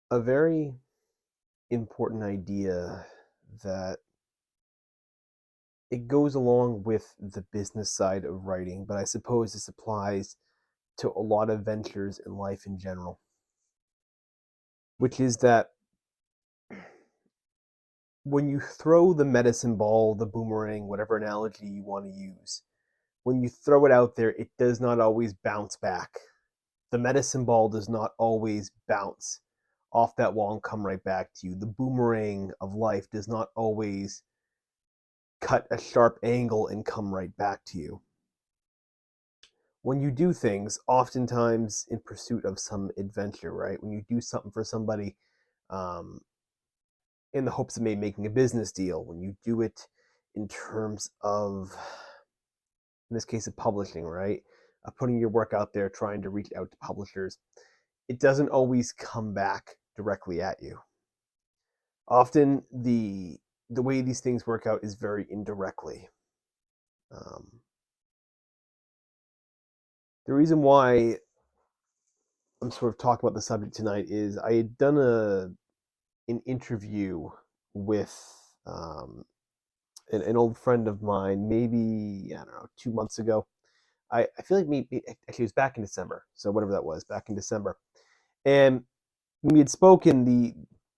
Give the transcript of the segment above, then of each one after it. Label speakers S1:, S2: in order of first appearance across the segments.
S1: A very important idea that it goes along with the business side of writing, but I suppose this applies to a lot of ventures in life in general, which is that when you throw the medicine ball, the boomerang, whatever analogy you want to use, when you throw it out there, it does not always bounce back. The medicine ball does not always bounce off that wall and come right back to you. The boomerang of life does not always cut a sharp angle and come right back to you. When you do things, oftentimes in pursuit of some adventure, right? When you do something for somebody um, in the hopes of maybe making a business deal, when you do it in terms of, in this case, of publishing, right? Putting your work out there, trying to reach out to publishers, it doesn't always come back directly at you. Often the way these things work out is very indirectly. Um, the reason why I'm sort of talking about the subject tonight is I had done an interview with um, an old friend of mine, maybe I don't know 2 months ago. I feel like maybe actually it was back in December, so whatever that was, back in December. And when we had spoken,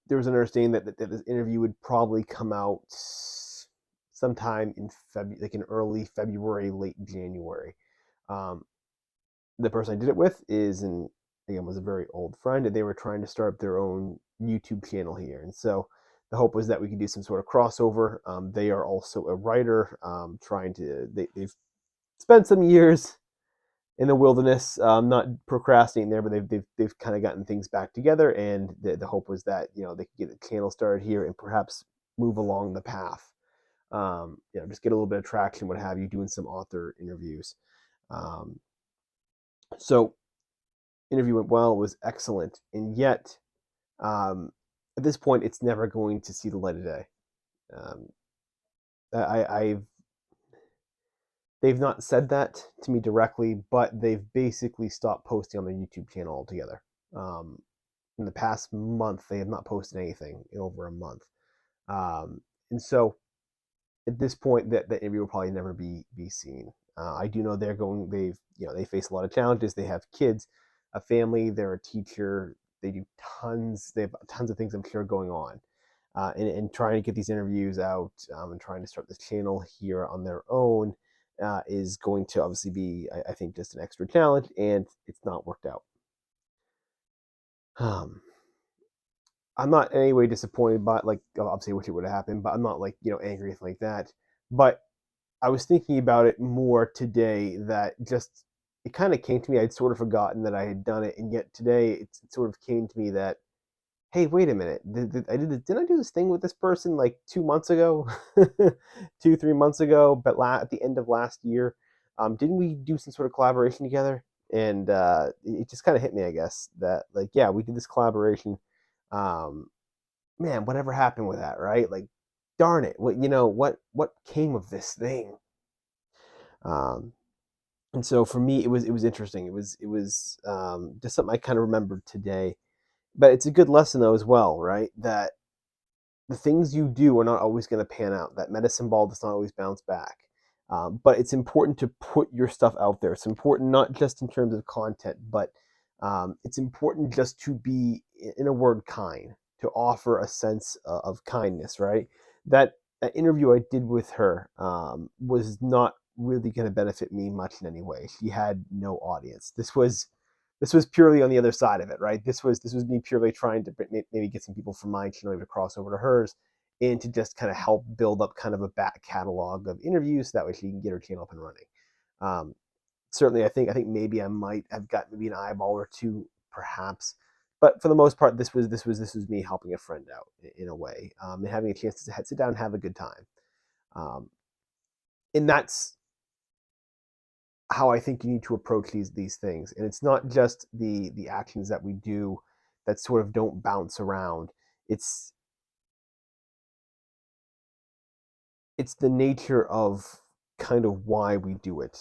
S1: there was an understanding that this interview would probably come out sometime in February, like in early February, late January. Um, the person I did it with is an again was a very old friend, and they were trying to start up their own YouTube channel here. And so the hope was that we could do some sort of crossover. They are also a writer, trying to they've spent some years in the wilderness, not procrastinating there, but they've kind of gotten things back together. And the hope was that they could get the channel started here and perhaps move along the path. Just get a little bit of traction, what have you, doing some author interviews. Um, so interview went well, it was excellent, and yet um, at this point, it's never going to see the light of day. Um, I've they've not said that to me directly, but they've basically stopped posting on their YouTube channel altogether. Um, in the past month, they have not posted anything in over a month, and so at this point, that interview will probably never be seen. I do know they're going. They face a lot of challenges. They have kids, a family. They're a teacher. They do tons. They have tons of things I'm sure going on, and trying to get these interviews out and trying to start this channel here on their own is going to obviously be, I think, just an extra challenge, and it's not worked out. Um, I'm not in any way disappointed, but like obviously I wish it would have happened, but I'm not like angry or anything like that. But I was thinking about it more today that just it kind of came to me. I'd sort of forgotten that I had done it, and yet today it sort of came to me that hey, wait a minute, didn't I do this thing with this person like 2 months ago, 2 3 months ago, but at the end of last year, didn't we do some sort of collaboration together? And it just kind of hit me, I guess, that like yeah, we did this collaboration. Um, Man, whatever happened with that, right? Like, darn it, what came of this thing? Um, and so for me, it was interesting. It was just something I kind of remembered today. But it's a good lesson though as well, right? That the things you do are not always going to pan out. That medicine ball does not always bounce back. But it's important to put your stuff out there. It's important not just in terms of content, but it's important just to be, in a word, kind, to offer a sense of kindness, right? That interview I did with her was not really going to benefit me much in any way. She had no audience. This was purely on the other side of it, right? This was me purely trying to maybe get some people from my channel to cross over to hers, and to just kind of help build up kind of a back catalog of interviews so that way she can get her channel up and running. Um, Certainly, I think maybe I might have got maybe an eyeball or two, perhaps, but for the most part, this was me helping a friend out in a way, and having a chance to sit down and have a good time. Um, and that's how I think you need to approach these things. And it's not just the actions that we do that sort of don't bounce around. It's it's the nature of kind of why we do it.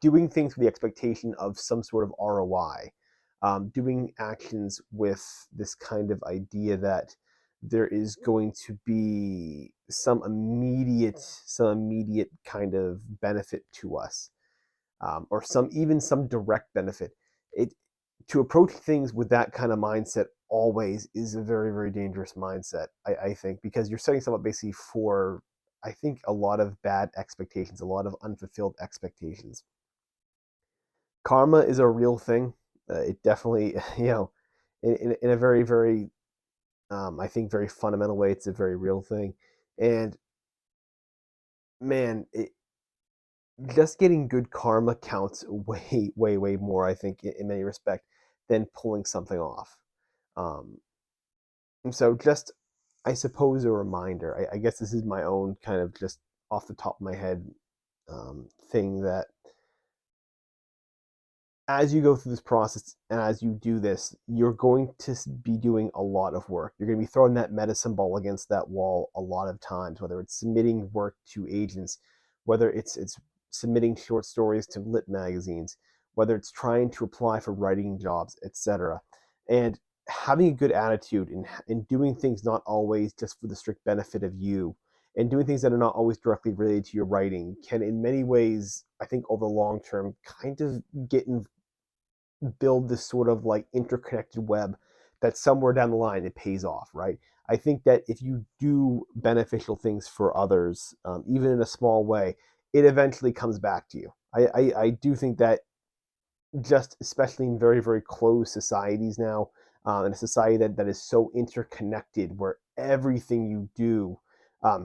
S1: Doing things with the expectation of some sort of ROI. doing actions with this kind of idea that there is going to be some immediate kind of benefit to us, or some direct benefit. It To approach things with that kind of mindset always is a very, very dangerous mindset, I think, because you're setting yourself up basically for, I think, a lot of bad expectations, a lot of unfulfilled expectations. Karma is a real thing. It definitely, in a very, very, I think, very fundamental way, it's a very real thing. And man, just getting good karma counts way, way, way more, I think, in many respects, than pulling something off. Um, and so, just, I suppose, a reminder. I guess this is my own kind of just off the top of my head thing that as you go through this process and as you do this, you're going to be doing a lot of work. You're going to be throwing that medicine ball against that wall a lot of times, whether it's submitting work to agents, whether it's submitting short stories to lit magazines, whether it's trying to apply for writing jobs, etc. And having a good attitude and doing things not always just for the strict benefit of you, and doing things that are not always directly related to your writing can in many ways, I think, over the long term, kind of build this sort of like interconnected web that somewhere down the line it pays off, right? I think that if you do beneficial things for others, even in a small way, it eventually comes back to you. I do think that, just especially in very, very closed societies now, in a society that is so interconnected, where everything you do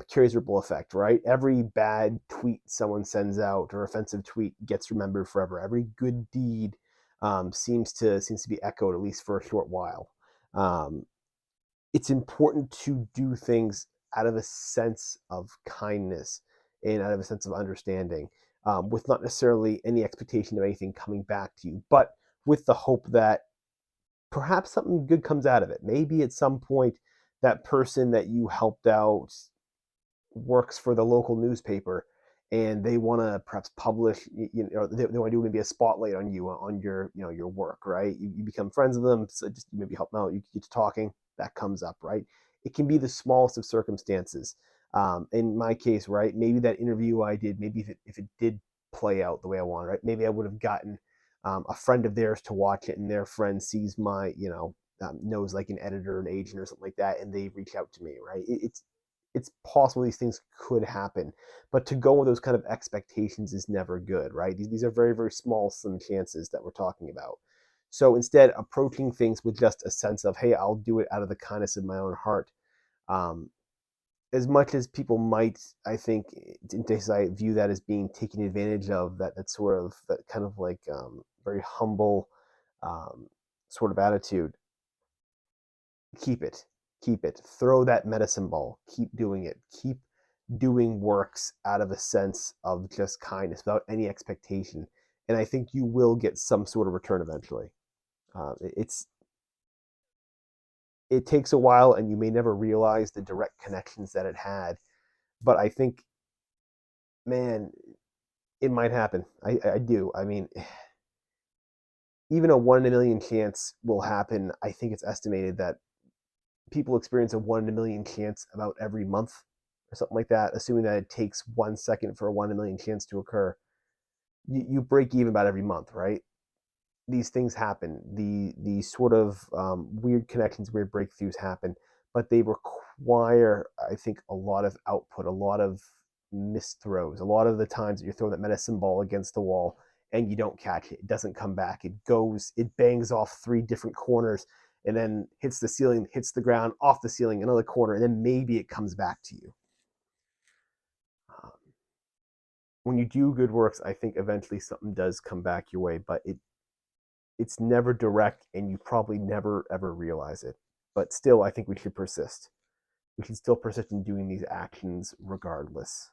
S1: carries ripple effect, right? Every bad tweet someone sends out or offensive tweet gets remembered forever. Every good deed seems to be echoed, at least for a short while. Um, it's important to do things out of a sense of kindness and out of a sense of understanding, with not necessarily any expectation of anything coming back to you, but with the hope that perhaps something good comes out of it. Maybe at some point, that person that you helped out works for the local newspaper, and they want to perhaps publish, they want to do maybe a spotlight on you, on your, your work, right? You become friends with them, so just maybe help them out, you get to talking, that comes up, right? It can be the smallest of circumstances. In my case, right, maybe that interview I did, maybe if it did play out the way I wanted, right, maybe I would have gotten a friend of theirs to watch it, and their friend sees my, knows like an editor, an agent, or something like that, and they reach out to me, right? It's possible these things could happen, but to go with those kind of expectations is never good, right? These are very, very small, slim chances that we're talking about. So instead, approaching things with just a sense of, hey, I'll do it out of the kindness of my own heart. Um, as much as people might, I think, in today's I view that as being taken advantage of, that sort of, that kind of like very humble um, sort of attitude. Keep it, keep it. Throw that medicine ball. Keep doing it. Keep doing works out of a sense of just kindness without any expectation. And I think you will get some sort of return eventually. It's it takes a while, and you may never realize the direct connections that it had. But I think, man, it might happen. I do. I mean, even a 1 in a million chance will happen. I think it's estimated that people experience a 1 in a million chance about every month or something like that, assuming that it takes 1 second for a 1 in a million chance to occur. You break even about every month, right? These things happen. These sort of weird connections, weird breakthroughs happen, but they require, I think, a lot of output, a lot of missed throws. A lot of the times that you're throwing that medicine ball against the wall and you don't catch it, it doesn't come back. It bangs off three different corners and then hits the ceiling, hits the ground, off the ceiling, another corner, and then maybe it comes back to you. Um, when you do good works, I think eventually something does come back your way, but it's never direct, and you probably never ever realize it. But still, I think we should persist. We should still persist in doing these actions regardless.